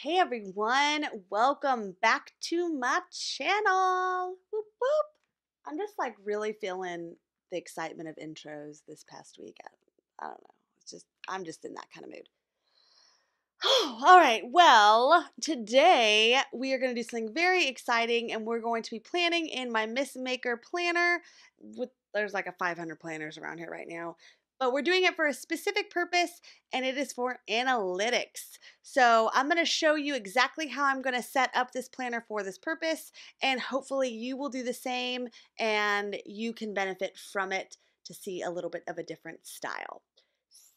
Hey everyone, welcome back to my channel. Whoop whoop. I'm just like really feeling the excitement of intros this past week. I don't know. I'm just in that kind of mood. All right. Well, today we are going to do something very exciting and we're going to be planning in my Miss Maker planner. There's like a 500 planners around here right now. But we're doing it for a specific purpose and it is for analytics. So, I'm going to show you exactly how I'm going to set up this planner for this purpose and hopefully you will do the same and you can benefit from it to see a little bit of a different style.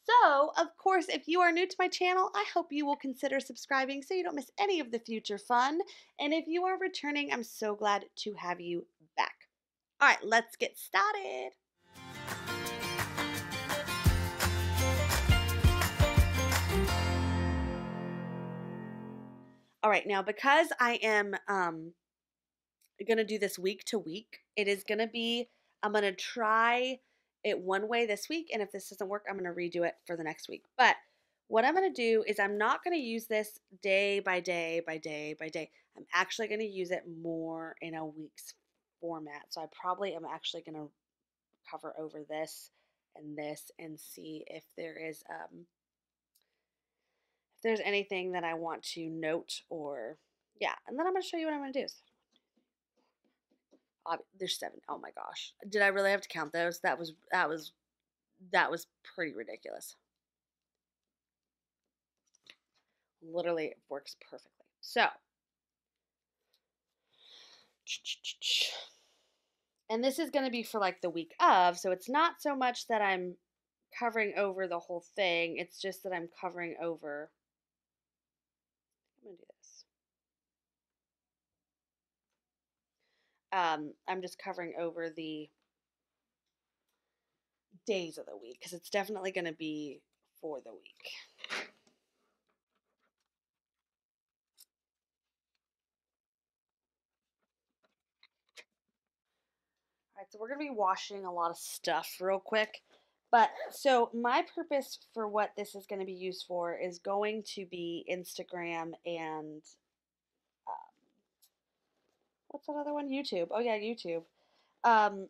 So, of course, if you are new to my channel, I hope you will consider subscribing so you don't miss any of the future fun. And if you are returning, I'm so glad to have you back. All right, let's get started. All right, now because I am going to do this week to week, I'm going to try it one way this week. And if this doesn't work, I'm going to redo it for the next week. But what I'm going to do is I'm not going to use this day by day by day by day. I'm actually going to use it more in a week's format. So I probably am actually going to cover over this and see if there's anything that I want to note or yeah. And then I'm going to show you what I'm going to do. There's 7. Oh my gosh. Did I really have to count those? That was pretty ridiculous. Literally it works perfectly. So, and this is going to be for like the week of, so it's not so much that I'm covering over the whole thing, it's just that I'm covering over. I'm going to do this. I'm just covering over the days of the week because it's definitely going to be for the week. All right, so we're going to be washing a lot of stuff real quick. But so my purpose for what this is going to be used for is going to be Instagram and um, what's that other one? YouTube. Oh yeah, YouTube. Um,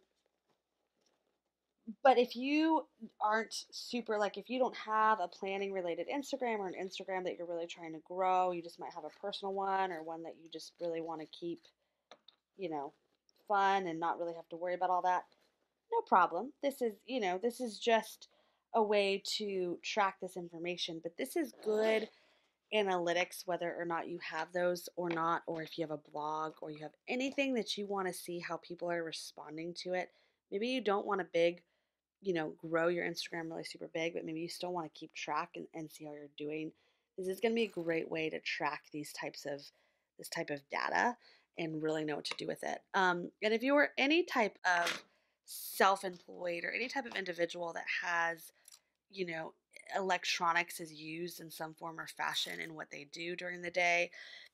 but if you aren't super like if you don't have a planning related Instagram or an Instagram that you're really trying to grow, you just might have a personal one or one that you just really want to keep, you know, fun and not really have to worry about all that. No problem. This is just a way to track this information, but this is good analytics whether or not you have those or not, or if you have a blog or you have anything that you want to see how people are responding to it. Maybe you don't want a big, grow your Instagram really super big, but maybe you still want to keep track and see how you're doing. This is going to be a great way to track this type of data and really know what to do with it. And if you are any type of self-employed or any type of individual that has, you know, electronics is used in some form or fashion in what they do during the day,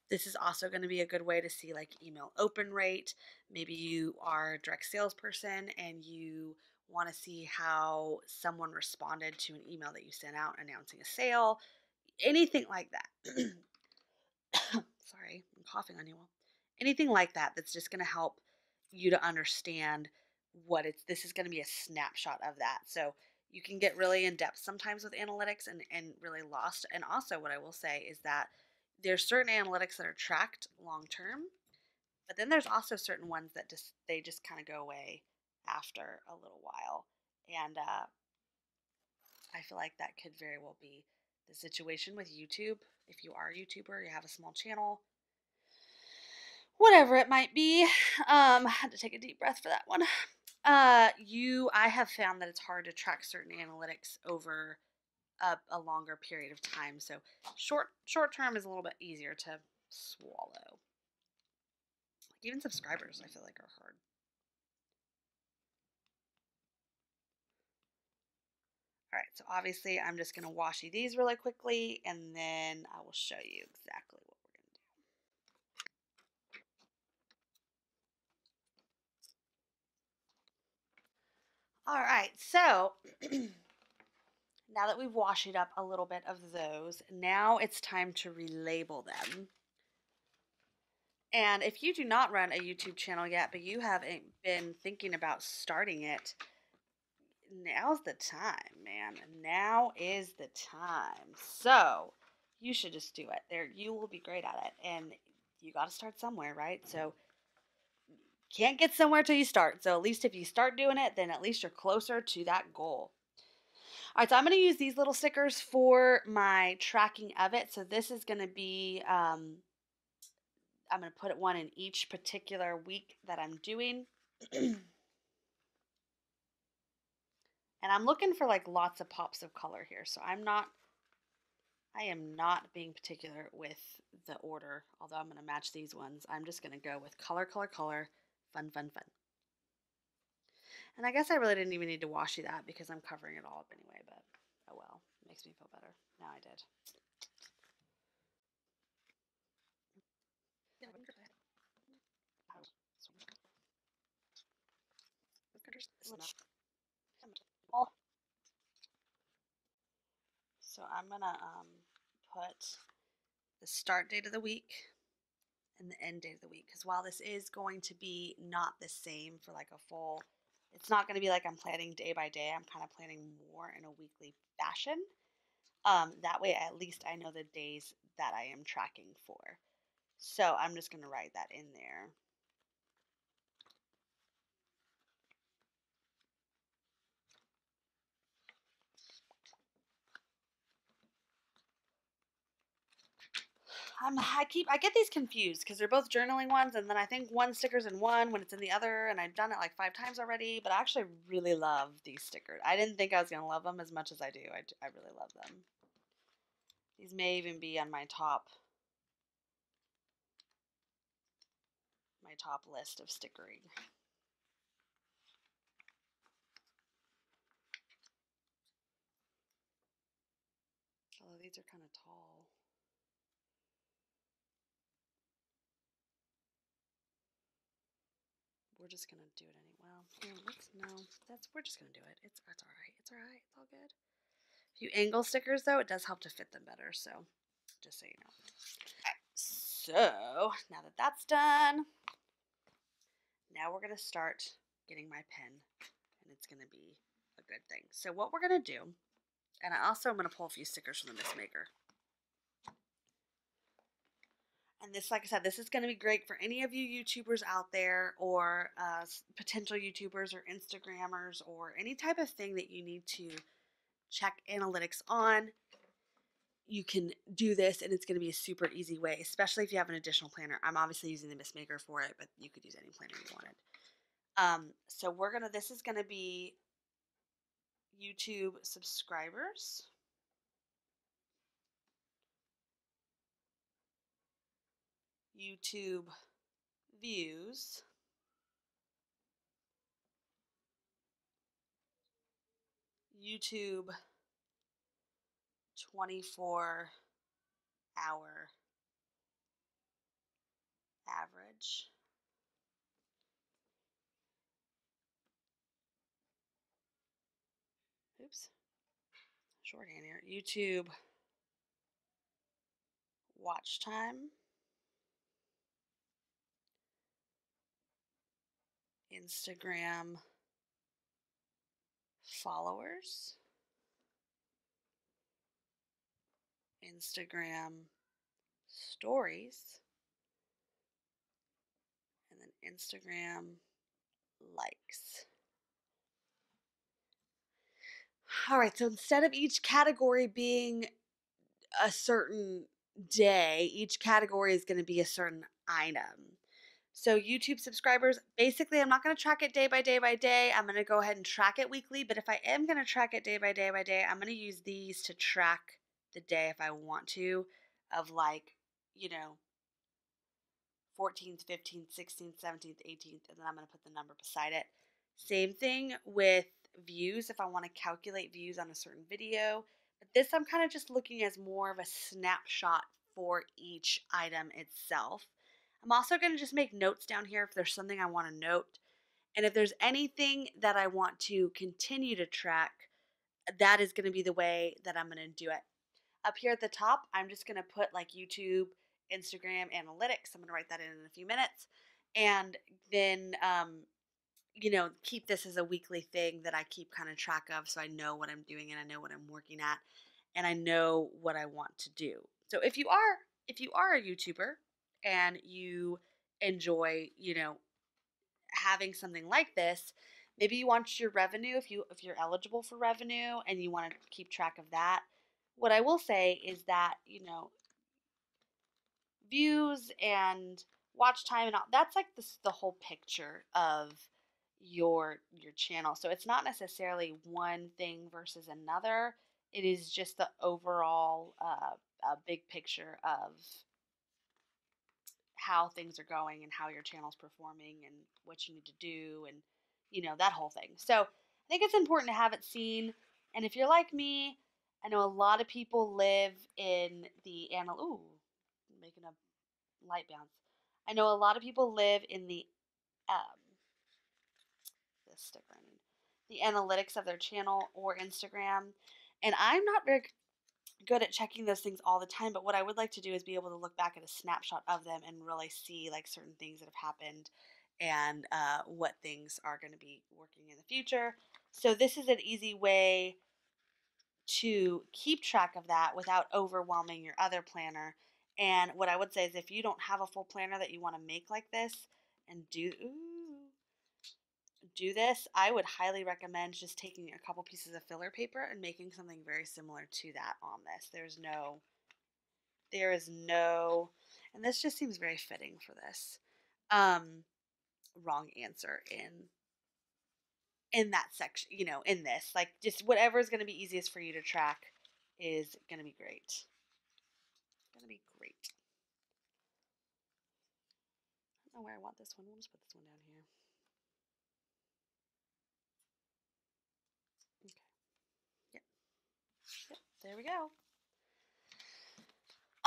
this is also going to be a good way to see like email open rate. Maybe you are a direct salesperson and you want to see how someone responded to an email that you sent out announcing a sale, anything like that. Sorry, I'm coughing on you all. Anything like that that's just going to help you to understand this is going to be a snapshot of that. So you can get really in depth sometimes with analytics and really lost. And also what I will say is that there's certain analytics that are tracked long term, but then there's also certain ones that just kind of go away after a little while. And I feel like that could very well be the situation with YouTube. If you are a YouTuber, you have a small channel, whatever it might be. I had to take a deep breath for that one. I have found that it's hard to track certain analytics over a longer period of time. So short term is a little bit easier to swallow. Like even subscribers, I feel like are hard. All right, so obviously I'm just gonna washy these really quickly, and then I will show you exactly what we're gonna do. All right, so Now that we've washed up a little bit of those, now it's time to relabel them. And if you do not run a YouTube channel yet, but you have been thinking about starting it, now's the time, man. Now is the time. So you should just do it. There, you will be great at it, and you got to start somewhere, right? So can't get somewhere till you start. So at least if you start doing it, then at least you're closer to that goal. All right, so I'm going to use these little stickers for my tracking of it. So this is going to be, I'm going to put one in each particular week that I'm doing. And I'm looking for like lots of pops of color here. So I am not being particular with the order, although I'm going to match these ones. I'm just going to go with color, color, color, fun, fun, fun. And I guess I really didn't even need to washi that because I'm covering it all up anyway, but oh well, it makes me feel better. Now I did. So I'm gonna put the start date of the week and the end date of the week, because while this is going to be not the same for like a full, it's not going to be like I'm planning day by day. I'm kind of planning more in a weekly fashion. That way, at least I know the days that I am tracking for. So I'm just going to write that in there. I get these confused because they're both journaling ones, and then I think one sticker's in one when it's in the other, and I've done it like 5 times already. But I actually really love these stickers. I didn't think I was gonna love them as much as I do. I really love them. These may even be on my top list of stickering. Although these are kind of tall. We're just gonna do it anyway. Well, we're just gonna do it. It's all right. It's all right. It's all good. If you angle stickers though, it does help to fit them better. So, just so you know. So now that that's done, now we're gonna start getting my pen, and it's gonna be a good thing. So what we're gonna do, and I also am gonna pull a few stickers from the Mist Maker. And this, like I said, this is going to be great for any of you YouTubers out there, or potential YouTubers or Instagrammers, or any type of thing that you need to check analytics on. You can do this, and it's going to be a super easy way, especially if you have an additional planner. I'm obviously using the Mist Maker for it, but you could use any planner you wanted. So this is going to be YouTube subscribers, YouTube views, YouTube 24-hour average, oops, shorthand here, YouTube watch time, Instagram followers, Instagram stories, and then Instagram likes. All right, so instead of each category being a certain day, each category is going to be a certain item. So YouTube subscribers, basically I'm not going to track it day by day by day. I'm going to go ahead and track it weekly, but if I am going to track it day by day by day, I'm going to use these to track the day if I want to, of like, 14th, 15th, 16th, 17th, 18th, and then I'm going to put the number beside it. Same thing with views if I want to calculate views on a certain video. But this I'm kind of just looking as more of a snapshot for each item itself. I'm also going to just make notes down here if there's something I want to note. And if there's anything that I want to continue to track, that is going to be the way that I'm going to do it. Up here at the top, I'm just going to put like YouTube, Instagram, analytics. I'm going to write that in a few minutes. And then, keep this as a weekly thing that I keep kind of track of, so I know what I'm doing and I know what I'm working at and I know what I want to do. So if you are a YouTuber and you enjoy, having something like this, maybe you want your revenue, if you're eligible for revenue and you want to keep track of that. What I will say is that, views and watch time and all that's like the whole picture of your channel. So it's not necessarily one thing versus another. It is just the overall big picture of how things are going and how your channel's performing and what you need to do and that whole thing. So I think it's important to have it seen. And if you're like me, I know a lot of people live in the making a light bounce. I know a lot of people live in um this sticker I need the analytics of their channel or Instagram, and I'm not very good at checking those things all the time, but what I would like to do is be able to look back at a snapshot of them and really see like certain things that have happened and what things are going to be working in the future. So this is an easy way to keep track of that without overwhelming your other planner. And what I would say is if you don't have a full planner that you want to make like this and do this, I would highly recommend just taking a couple pieces of filler paper and making something very similar to that on this. There is no, and this just seems very fitting for this. Wrong answer in that section, in this. Like just whatever is going to be easiest for you to track is going to be great. Going to be great. I don't know where I want this one. We'll just put this one down here. Okay. Yep. Yep. There we go.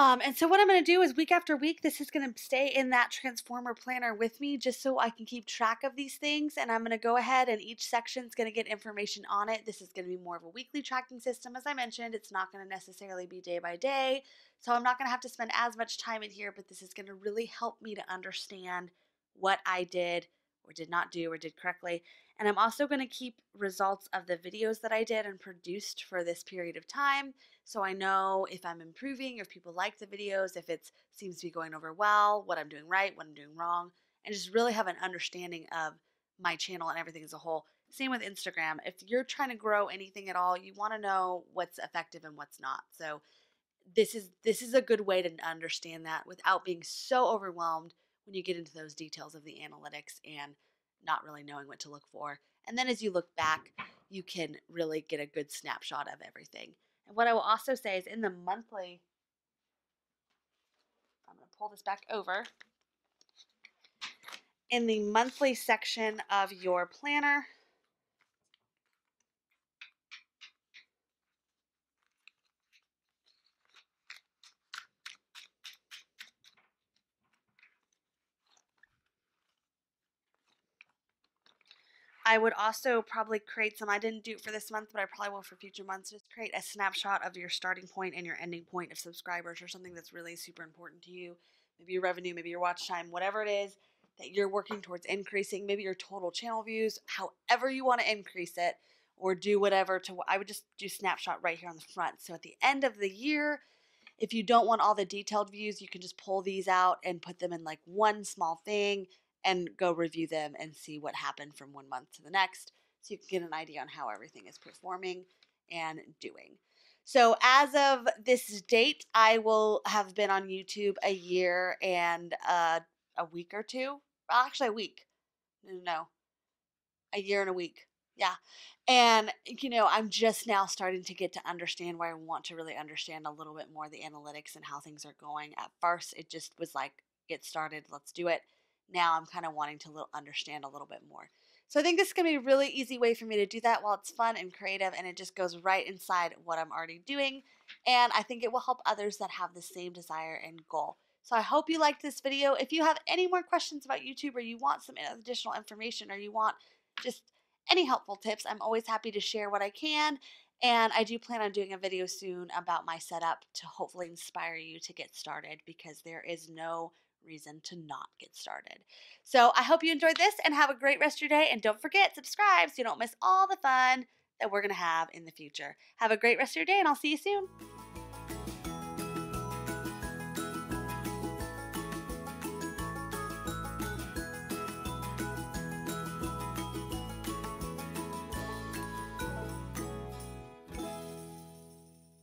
And so what I'm going to do is week after week, this is going to stay in that transformer planner with me just so I can keep track of these things. And I'm going to go ahead and each section is going to get information on it. This is going to be more of a weekly tracking system. As I mentioned, it's not going to necessarily be day by day. So I'm not going to have to spend as much time in here, but this is going to really help me to understand what I did or did not do or did correctly. And I'm also going to keep results of the videos that I did and produced for this period of time. So I know if I'm improving, or if people like the videos, if it seems to be going over well, what I'm doing right, what I'm doing wrong, and just really have an understanding of my channel and everything as a whole. Same with Instagram. If you're trying to grow anything at all, you want to know what's effective and what's not. So this is a good way to understand that without being so overwhelmed when you get into those details of the analytics and not really knowing what to look for. And then as you look back, you can really get a good snapshot of everything. And what I will also say is in the monthly, I'm going to pull this back over. In the monthly section of your planner, I would also probably create some, I didn't do it for this month, but I probably will for future months, just create a snapshot of your starting point and your ending point of subscribers or something that's really super important to you. Maybe your revenue, maybe your watch time, whatever it is that you're working towards increasing, maybe your total channel views, however you want to increase it or do whatever I would just do snapshot right here on the front. So at the end of the year, if you don't want all the detailed views, you can just pull these out and put them in like one small thing and go review them and see what happened from one month to the next. So you can get an idea on how everything is performing and doing. So as of this date, I will have been on YouTube a year and a week or two. Well, actually, a week. No, a year and a week. Yeah. And, I'm just now starting to get to understand where I want to really understand a little bit more the analytics and how things are going. At first, it just was like, get started, let's do it. Now I'm kind of wanting to understand a little bit more. So I think this is going to be a really easy way for me to do that while it's fun and creative, and it just goes right inside what I'm already doing. And I think it will help others that have the same desire and goal. So I hope you liked this video. If you have any more questions about YouTube, or you want some additional information, or you want just any helpful tips, I'm always happy to share what I can. And I do plan on doing a video soon about my setup to hopefully inspire you to get started, because there is no reason to not get started. So I hope you enjoyed this and have a great rest of your day. And don't forget, subscribe so you don't miss all the fun that we're going to have in the future. Have a great rest of your day, and I'll see you soon.